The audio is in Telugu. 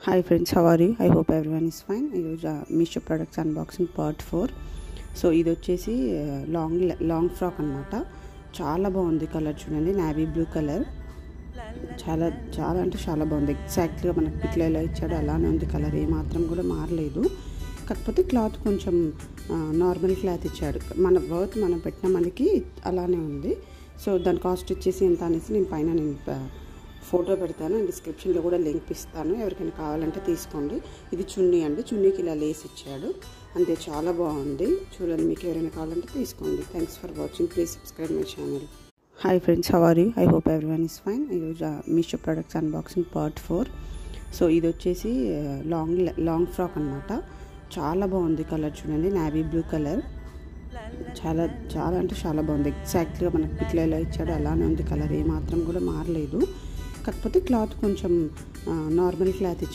Hi friends, how are you? I hope everyone is fine. Meesho products unboxing part 4. So ఇది వచ్చేసి లాంగ్ ఫ్రాక్ అన్నమాట. చాలా బాగుంది కలర్, చూడండి నావీ బ్లూ కలర్. చాలా చాలా అంటే చాలా బాగుంది. ఎగ్జాక్ట్గా మనకు పిక్లో ఎలా ఇచ్చాడో అలానే ఉంది కలర్, ఏమాత్రం కూడా మారలేదు. కాకపోతే క్లాత్ కొంచెం నార్మల్ క్లాత్ ఇచ్చాడు. మన వర్త్ మనం పెట్టిన మనకి అలానే ఉంది. సో దాని కాస్ట్ వచ్చేసి ఎంత అనేసి నేను పైన ఫోటో పెడతాను, డిస్క్రిప్షన్లో కూడా లింక్ ఇస్తాను, ఎవరికైనా కావాలంటే తీసుకోండి. ఇది చున్నీ అండి, చున్నీకి ఇలా లేస్ ఇచ్చాడు అంతే. చాలా బాగుంది, చూడండి. మీకు ఎవరైనా కావాలంటే తీసుకోండి. Thanks for watching. Please subscribe my channel. Hi friends, how are you? I hope everyone is fine. ఈరోజు Meesho products unboxing part 4. So ఇది వచ్చేసి లాంగ్ ఫ్రాక్ అన్నమాట. చాలా బాగుంది కలర్, చూడండి నావీ బ్లూ కలర్. చాలా చాలా అంటే చాలా బాగుంది. ఎగ్జాక్ట్గా మనకు పిక్లో ఎలా ఇచ్చాడో అలానే ఉంది కలర్, ఏమాత్రం కూడా మారలేదు. కాకపోతే క్లాత్ కొంచెం నార్మల్ క్లాత్ ఇచ్చాడు.